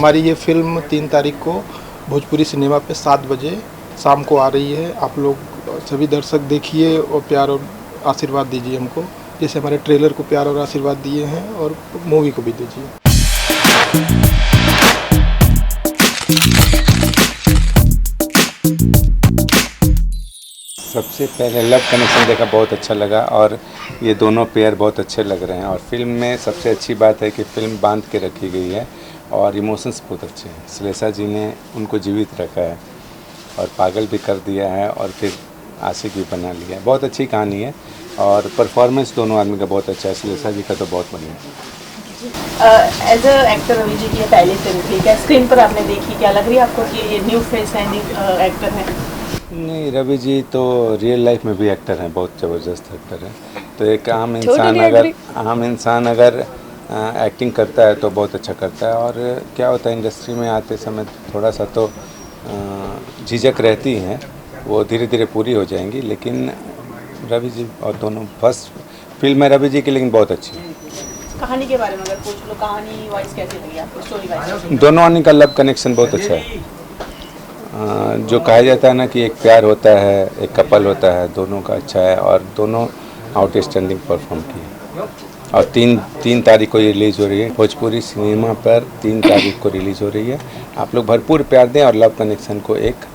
हमारी ये फिल्म 3 तारीख को भोजपुरी सिनेमा पे 7 बजे शाम को आ रही है। आप लोग सभी दर्शक देखिए और प्यार और आशीर्वाद दीजिए हमको, जैसे हमारे ट्रेलर को प्यार और आशीर्वाद दिए हैं, और मूवी को भी दीजिए। सबसे पहले लव कनेक्शन देखा, बहुत अच्छा लगा, और ये दोनों पेयर बहुत अच्छे लग रहे हैं। और फिल्म में सबसे अच्छी बात है कि फिल्म बांध के रखी गई है और इमोशंस बहुत अच्छे हैं। श्लेषा जी ने उनको जीवित रखा है और पागल भी कर दिया है और फिर आशिक भी बना लिया है। बहुत अच्छी कहानी है और परफॉर्मेंस दोनों आदमी का बहुत अच्छा है। श्लेषा जी का तो बहुत बढ़िया है। As a actor Ravi ji की ये पहली फिल्म थी, क्या स्क्रीन पर आपने देखी, क्या लग रही है आपको कि ये न्यू फेस है, न्यू एक्टर है? नहीं, रवि जी तो रियल लाइफ में भी एक्टर हैं, बहुत ज़बरदस्त एक्टर हैं। तो एक आम इंसान अगर एक्टिंग करता है तो बहुत अच्छा करता है। और क्या होता है, इंडस्ट्री में आते समय थोड़ा सा तो झिझक रहती हैं, वो धीरे धीरे पूरी हो जाएंगी। लेकिन रवि जी और दोनों फर्स्ट फिल्म है रवि जी की, लेकिन बहुत अच्छी है। कहानी के बारे में अगर पूछ लो, कहानी वाइज कैसी लगी आपको, स्टोरी वाइज? दोनों आने का लव कनेक्शन बहुत अच्छा है। जो कहा जाता है ना कि एक प्यार होता है, एक कपल होता है, दोनों का अच्छा है और दोनों आउटस्टैंडिंग परफॉर्म किए। और तीन तारीख को रिलीज़ हो रही है भोजपुरी सिनेमा पर, 3 तारीख को रिलीज़ हो रही है। आप लोग भरपूर प्यार दें और लव कनेक्शन को एक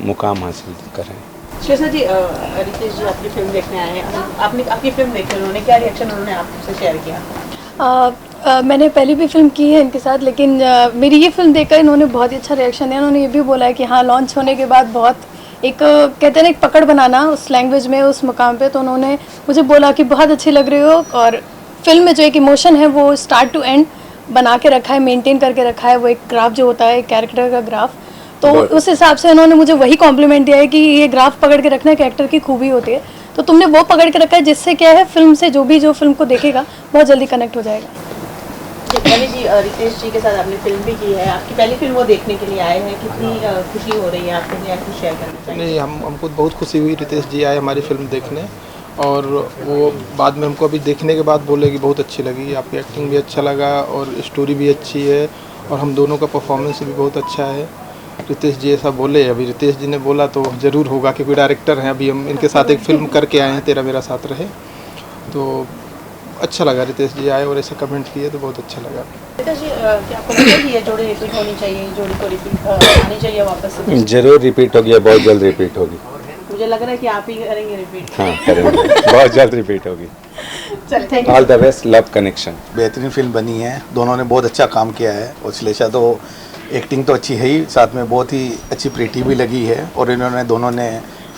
मुकाम हासिल करें। श्लेषा जी, रितेश जी आपकी फिल्म देखने आए हैं, आपकी फिल्म देखी, उन्होंने क्या रिएक्शन उन्होंने आपसे शेयर किया? मैंने पहले भी फिल्म की है इनके साथ, लेकिन मेरी ये फिल्म देखकर इन्होंने बहुत ही अच्छा रिएक्शन दिया। उन्होंने ये भी बोला है कि हाँ, लॉन्च होने के बाद बहुत एक कहते हैं ना, एक पकड़ बनाना उस लैंग्वेज में, उस मुकाम पे। तो उन्होंने मुझे बोला कि बहुत अच्छी लग रही हो, और फिल्म में जो एक इमोशन है वो स्टार्ट टू एंड बना के रखा है, मेंटेन करके रखा है। वो एक ग्राफ जो होता है, कैरेक्टर का ग्राफ, तो उस हिसाब से उन्होंने मुझे वही कॉम्प्लीमेंट दिया है कि ये ग्राफ पकड़ के रखना कैरेक्टर की खूबी होती है। तो तुमने वो पकड़ के रखा है, जिससे क्या है, फिल्म से जो फिल्म को देखेगा बहुत जल्दी कनेक्ट हो जाएगा। रवि जी, रितेश जी के साथ आपने फिल्म भी की है, आपकी पहली फिल्म वो देखने के लिए आए हैं, कितनी खुशी हो रही है आपके लिए, आपको शेयर करना चाहिए? नहीं, हमको बहुत खुशी हुई, रितेश जी आए हमारी फिल्म देखने, और वो बाद में हमको अभी देखने के बाद बोले कि बहुत अच्छी लगी, आपकी एक्टिंग भी अच्छा लगा और स्टोरी भी अच्छी है, और हम दोनों का परफॉर्मेंस भी बहुत अच्छा है। रितेश जी ऐसा बोले, अभी रितेश जी ने बोला तो ज़रूर होगा, क्योंकि डायरेक्टर हैं। अभी हम इनके साथ एक फिल्म करके आए हैं, तेरा मेरा साथ रहे, तो अच्छा लगा। रितेश जी आए और ऐसे कमेंट किए तो बहुत अच्छा लगा। रितेश जी, क्या आपको लगता है कि ये जोड़ी रिपीट होनी चाहिए, जोड़ी को रिपीट आनी चाहिए वापस से? जरूर रिपीट होगी, बहुत जल्द रिपीट होगी। मुझे लग रहा है कि आप ही करेंगे रिपीट। हाँ, करेंगे, बहुत जल्द रिपीट होगी। चल, thank you. All the best, love connection. बेहतरीन फिल्म बनी है, दोनों ने बहुत अच्छा काम किया है। और श्लेषा तो एक्टिंग तो अच्छी है ही, साथ में बहुत ही अच्छी प्रीटी भी लगी है, और इन्होंने दोनों ने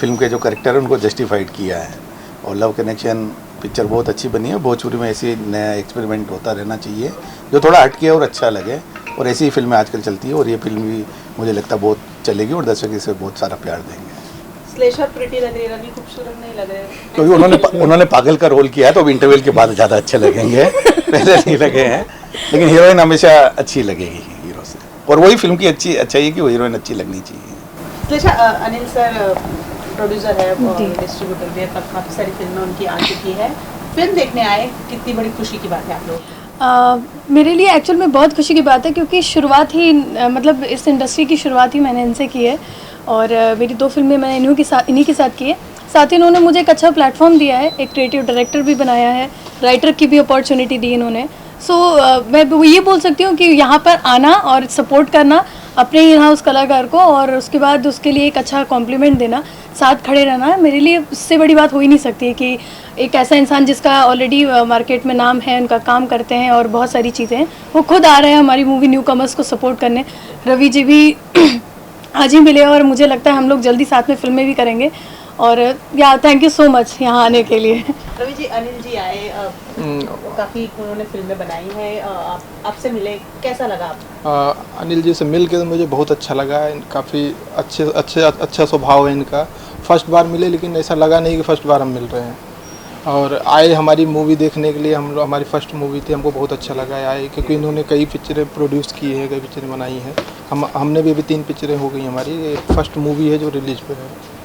फिल्म के जो कैरेक्टर है उनको जस्टिफाइड किया है। और लव कनेक्शन पिक्चर बहुत अच्छी बनी है। भोजपुरी में ऐसी नया एक्सपेरिमेंट होता रहना चाहिए, जो थोड़ा हटके और अच्छा लगे, और ऐसी ही फिल्में आजकल चलती है, और ये फिल्म भी मुझे लगता है बहुत चलेगी और दर्शक इसे बहुत सारा प्यार देंगे। श्लेषा प्रीटी लग रही है, रवि खूबसूरत नहीं लग रहे? क्योंकि उन्होंने पागल का रोल किया है, तो अब इंटरवल के बाद ज़्यादा अच्छे लगेंगे, पहले नहीं लगे हैं। लेकिन हीरोइन हमेशा अच्छी लगेगी हीरो से, और वही फिल्म की अच्छाई है कि वो हीरोइन अच्छी लगनी चाहिए। श्लेषा, अनिल सर प्रोड्यूसर है, डिस्ट्रीब्यूटर भी है, काफ़ी सारी फिल्में उनकी आ चुकी है, फिल्म देखने आए, कितनी बड़ी खुशी की बात है आप लोग? मेरे लिए एक्चुअल में बहुत खुशी की बात है, क्योंकि शुरुआत ही मतलब इस इंडस्ट्री की शुरुआत ही मैंने इनसे की है, और मेरी 2 फिल्में मैंने इन्हीं के साथ की है। साथ ही इन्होंने मुझे एक अच्छा प्लेटफॉर्म दिया है, एक क्रिएटिव डायरेक्टर भी बनाया है, राइटर की भी अपॉर्चुनिटी दी इन्होंने। मैं ये बोल सकती हूँ कि यहाँ पर आना और सपोर्ट करना अपने यहाँ उस कलाकार को, और उसके बाद उसके लिए एक अच्छा कॉम्प्लीमेंट देना, साथ खड़े रहना, मेरे लिए इससे बड़ी बात हो ही नहीं सकती है कि एक ऐसा इंसान जिसका ऑलरेडी मार्केट में नाम है, उनका काम करते हैं और बहुत सारी चीज़ें हैं, वो खुद आ रहे हैं हमारी मूवी न्यू कमर्स को सपोर्ट करने। रवि जी भी आज ही मिले, और मुझे लगता है हम लोग जल्दी साथ में फिल्में भी करेंगे। और या थैंक यू सो मच यहाँ आने के लिए। रवि जी, अनिल जी आए, काफ़ी उन्होंने फिल्में बनाई हैं, आपसे मिले, कैसा लगा आप? अनिल जी से मिल के तो मुझे बहुत अच्छा लगा। काफ़ी अच्छा स्वभाव है इनका। फर्स्ट बार मिले, लेकिन ऐसा लगा नहीं कि फर्स्ट बार हम मिल रहे हैं। और आए हमारी मूवी देखने के लिए, हमारी फर्स्ट मूवी थी, हमको बहुत अच्छा लगा आए, क्योंकि इन्होंने कई पिक्चरें प्रोड्यूस की है, कई पिक्चरें बनाई हैं। हमने भी अभी 3 पिक्चरें हो गई हमारी, ये फर्स्ट मूवी है जो रिलीज पे है।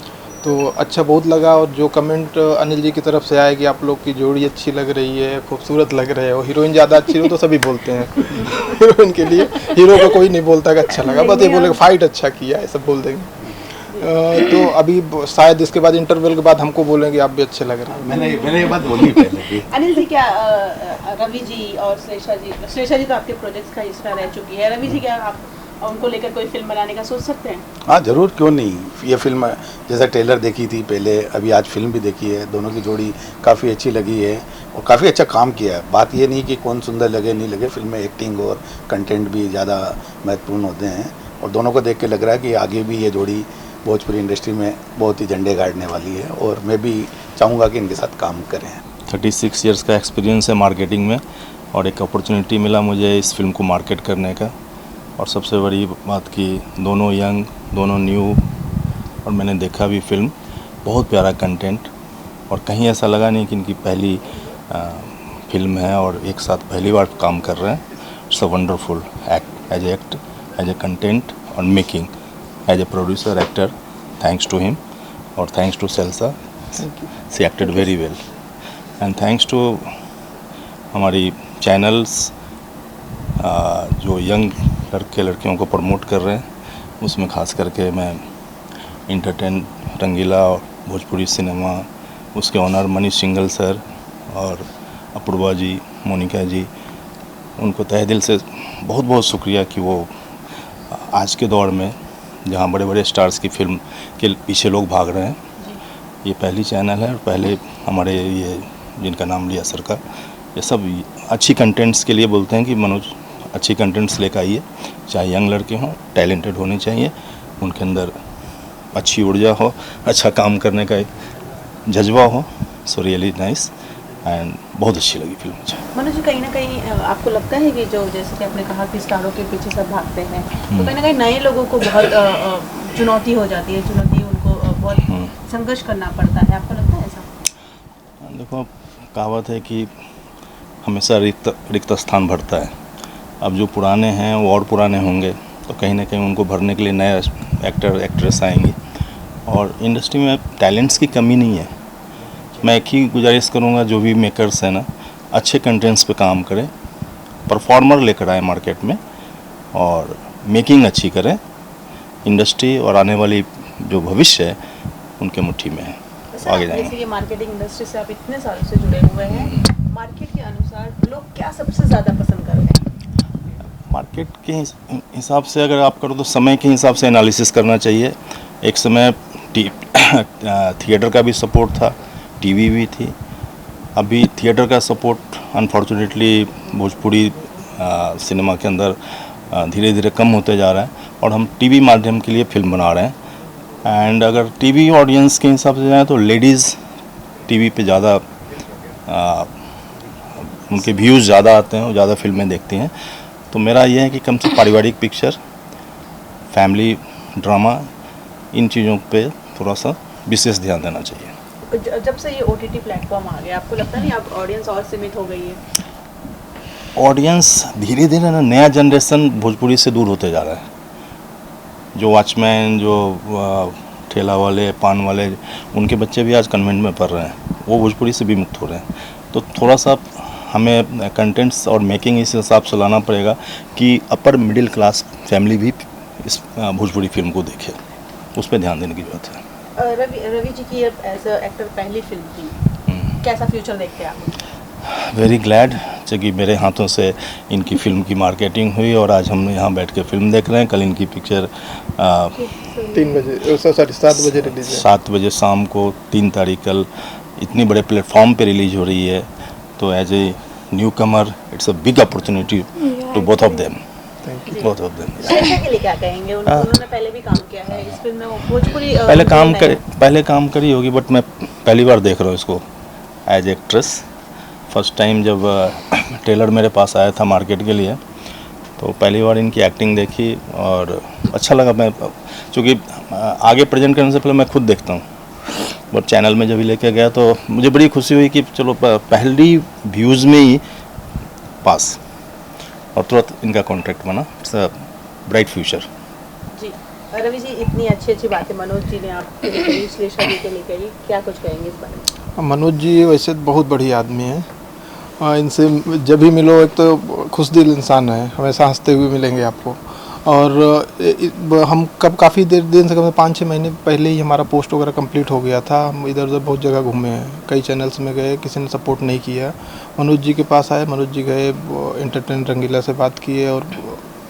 तो अच्छा बहुत लगा। और जो कमेंट अनिल जी की तरफ से आया कि आप लोग की जोड़ी अच्छी लग रही है, खूबसूरत लग रहे हो, हीरोइन ज़्यादा अच्छी हो, तो सभी बोलते हैं हीरोइन के लिए। हीरो को कोई नहीं बोलता कि अच्छा लगा, बस ये बोलेगा फाइट अच्छा किया है, सब बोल देंगे। तो अभी शायद इसके बाद इंटरवल के बाद हमको बोलेंगे आप भी अच्छे लग रहे हैं। मैंने ये बात बोली पहले भी। अनिल जी, क्या रवि जी और श्लेषा जी तो आपके प्रोजेक्ट्स का हिस्सा रह चुकी है, रवि जी क्या आप उनको लेकर कोई फिल्म बनाने का सोच सकते हैं? हाँ ज़रूर, क्यों नहीं। ये फिल्म जैसा ट्रेलर देखी थी पहले, अभी आज फिल्म भी देखी है, दोनों की जोड़ी काफ़ी अच्छी लगी है और काफ़ी अच्छा काम किया है। बात ये नहीं कि कौन सुंदर लगे नहीं लगे, फिल्म में एक्टिंग और कंटेंट भी ज़्यादा महत्वपूर्ण होते हैं। और दोनों को देख के लग रहा है कि आगे भी ये जोड़ी भोजपुरी इंडस्ट्री में बहुत ही झंडे गाड़ने वाली है और मैं भी चाहूँगा कि इनके साथ काम करें। 36 इयर्स का एक्सपीरियंस है मार्केटिंग में और एक अपॉर्चुनिटी मिला मुझे इस फिल्म को मार्केट करने का। और सबसे बड़ी बात कि दोनों यंग, दोनों न्यू, और मैंने देखा भी फिल्म, बहुत प्यारा कंटेंट और कहीं ऐसा लगा नहीं कि इनकी पहली फिल्म है और एक साथ पहली बार काम कर रहे हैं। It's a wonderful act, as a content और making, as a producer actor, thanks to him और thanks to Selsa, she acted very well. And thanks to हमारी चैनल्स जो यंग लड़के लड़कियों को प्रमोट कर रहे हैं, उसमें खास करके मैं इंटरटेन, रंगीला और भोजपुरी सिनेमा, उसके ऑनर मनीष सिंघल सर और अपूर्वा जी, मोनिका जी, उनको तहे दिल से बहुत बहुत शुक्रिया कि वो आज के दौर में जहाँ बड़े बड़े स्टार्स की फिल्म के पीछे लोग भाग रहे हैं, ये पहली चैनल है और पहले हमारे ये जिनका नाम लिया सर का, ये सब अच्छी कंटेंट्स के लिए बोलते हैं कि मनोज अच्छी कंटेंट्स लेकर आइए, चाहे यंग लड़के हों, टैलेंटेड होने चाहिए, उनके अंदर अच्छी ऊर्जा हो, अच्छा काम करने का एक जज्बा हो। सो रियली नाइस एंड बहुत अच्छी लगी फिल्म मुझे। मनोज जी, कहीं ना कहीं आपको लगता है कि जो जैसे कि आपने कहा कि स्टारों के पीछे सब भागते हैं, तो कहीं ना कहीं नए लोगों को बहुत चुनौती हो जाती है, उनको बहुत संघर्ष करना पड़ता है, आपको लगता है ऐसा? देखो, कहावत है कि हमेशा रिक्त स्थान भरता है। अब जो पुराने हैं वो और पुराने होंगे, तो कहीं ना कहीं उनको भरने के लिए नए एक्टर एक्ट्रेस आएंगे और इंडस्ट्री में टैलेंट्स की कमी नहीं है। मैं एक ही गुजारिश करूँगा, जो भी मेकर्स हैं ना, अच्छे कंटेंट्स पे काम करें, परफॉर्मर लेकर आए मार्केट में और मेकिंग अच्छी करें। इंडस्ट्री और आने वाली जो भविष्य है उनके मुट्ठी में है, आगे जाएंगे। जैसे कि मार्केटिंग इंडस्ट्री से आप इतने सालों से जुड़े हुए हैं, मार्केट के अनुसार लोग क्या सबसे ज़्यादा पसंद करते हैं? मार्केट के हिसाब से अगर आप करो तो समय के हिसाब से एनालिसिस करना चाहिए। एक समय थिएटर का भी सपोर्ट था, टीवी भी थी। अभी थिएटर का सपोर्ट अनफॉर्चुनेटली भोजपुरी सिनेमा के अंदर धीरे धीरे कम होते जा रहा है और हम टीवी माध्यम के लिए फिल्म बना रहे हैं। एंड अगर टीवी ऑडियंस के हिसाब से जाएँ तो लेडीज़ टीवी पे ज़्यादा उनके व्यूज़ ज़्यादा आते हैं और ज़्यादा फिल्में देखती हैं। तो मेरा ये है कि कम से पारिवारिक पिक्चर, फैमिली ड्रामा, इन चीज़ों पे थोड़ा सा विशेष ध्यान देना चाहिए। जब से ये OTT प्लेटफॉर्म आ गया, आपको लगता नहीं आप ऑडियंस और सीमित हो गई है? ऑडियंस धीरे धीरे ना, नया जनरेशन भोजपुरी से दूर होते जा रहा है। जो वॉचमैन, जो ठेला वाले, पान वाले, उनके बच्चे भी आज कन्वेंट में पढ़ रहे हैं, वो भोजपुरी से भी मुक्त हो रहे हैं। तो थोड़ा सा हमें कंटेंट्स और मेकिंग इस हिसाब से लाना पड़ेगा कि अपर मिडिल क्लास फैमिली भी इस भोजपुरी फिल्म को देखे, उस पर ध्यान देने की जरूरत है। रवि जी की एज अ एक्टर पहली फिल्म थी, कैसा फ्यूचर देखते हैं आप? वेरी ग्लैड कि मेरे हाथों से इनकी फ़िल्म की मार्केटिंग हुई और आज हम यहाँ बैठ के फिल्म देख रहे हैं। कल इनकी पिक्चर 7 बजे रिलीज है, 7 बजे शाम को 3 तारीख कल इतनी बड़े प्लेटफॉर्म पे रिलीज हो रही है। तो as a newcomer it's a big opportunity to both of them. Both of them. Shlesha के लिए क्या कहेंगे? उन्होंने पहले भी काम किया है इस फिल्म में, वो भोजपुरी पहले काम करी होगी, बट मैं पहली बार देख रहा हूँ इसको एज एक्ट्रेस। फर्स्ट टाइम जब ट्रेलर मेरे पास आया था मार्केट के लिए, तो पहली बार इनकी एक्टिंग देखी और अच्छा लगा। मैं चूँकि आगे प्रेजेंट करने से पहले मैं खुद देखता हूँ, बट चैनल में जब लेके गया तो मुझे बड़ी खुशी हुई कि चलो पहली व्यूज़ में ही पास, और तुरंत इनका कॉन्ट्रैक्ट बना। It's a bright future. जी, रवि जी, इतनी अच्छी अच्छी बातें मनोज जी ने आपके लिए कही, श्लेषा जी के लिए कही, क्या कुछ कहेंगे इस बारे में? मनोज जी वैसे बहुत बढ़िया आदमी हैं। इनसे जब भी मिलो एक तो खुश दिल इंसान है, हमेशा हंसते हुए मिलेंगे आपको। और हम कब काफ़ी दिन से, कम 5-6 महीने पहले ही हमारा पोस्ट वगैरह कंप्लीट हो गया था। हम इधर उधर बहुत जगह घूमे हैं, कई चैनल्स में गए, किसी ने सपोर्ट नहीं किया। मनोज जी के पास आए, मनोज जी गए, एंटरटेन रंगीला से बात किए और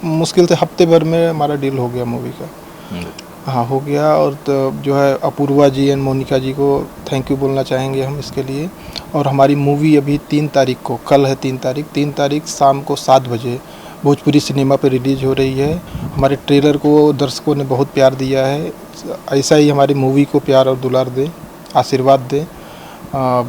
मुश्किल से हफ्ते भर में हमारा डील हो गया मूवी का। हाँ, हो गया। और तो जो है अपूर्वा जी एंड मोनिका जी को थैंक यू बोलना चाहेंगे हम इसके लिए। और हमारी मूवी अभी 3 तारीख को, कल है 3 तारीख शाम को 7 बजे भोजपुरी सिनेमा पे रिलीज हो रही है। हमारे ट्रेलर को दर्शकों ने बहुत प्यार दिया है, ऐसा ही हमारी मूवी को प्यार और दुलार दें, आशीर्वाद दें।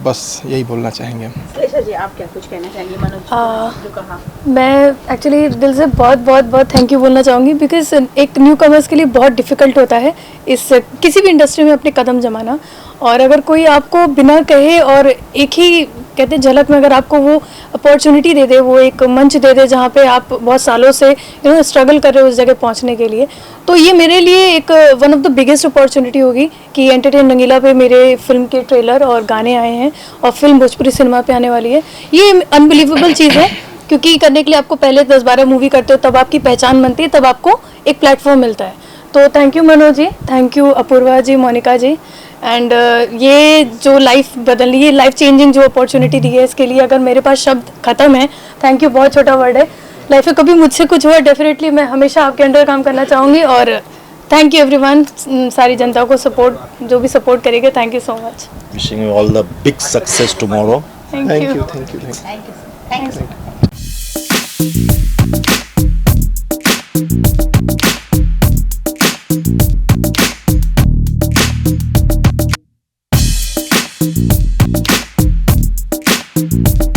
बस यही बोलना चाहेंगे। श्लेषा जी, आप क्या कुछ कहना चाहेंगे मनोज जी ने जो कहा? मैं एक्चुअली दिल से बहुत बहुत बहुत थैंक यू बोलना चाहूँगी, बिकॉज एक न्यू कमर्स के लिए बहुत डिफ़िकल्ट होता है इस किसी भी इंडस्ट्री में अपने कदम जमाना। और अगर कोई आपको बिना कहे और एक ही कहते झलक में अगर आपको वो अपॉर्चुनिटी दे दे, वो एक मंच दे दे जहाँ पे आप बहुत सालों से स्ट्रगल कर रहे हो उस जगह पहुँचने के लिए, तो ये मेरे लिए एक one of the biggest opportunity होगी कि एंटरटेन रंगीला पे मेरे फिल्म के ट्रेलर और गाने आए हैं और फिल्म भोजपुरी सिनेमा पे आने वाली है। ये अनबिलीवेबल चीज़ है, क्योंकि करने के लिए आपको पहले 10-12 मूवी करते हो, तब आपकी पहचान बनती है, तब आपको एक प्लेटफॉर्म मिलता है। तो thank you Manoj ji, thank you Apoorva ji, Monica ji. And ये जो लाइफ बदलनी है, लाइफ चेंजिंग जो अपॉर्चुनिटी दी है, इसके लिए अगर मेरे पास शब्द ख़त्म है, थैंक यू बहुत छोटा वर्ड है। लाइफ में कभी मुझसे कुछ हुआ, डेफिनेटली मैं हमेशा आपके अंडर काम करना चाहूँगी। और थैंक यू एवरीवन, सारी जनता को सपोर्ट, जो भी सपोर्ट करेगा, thank you so much. Wishing you all the big success tomorrow. Thank you. Thank you sir. Thank you.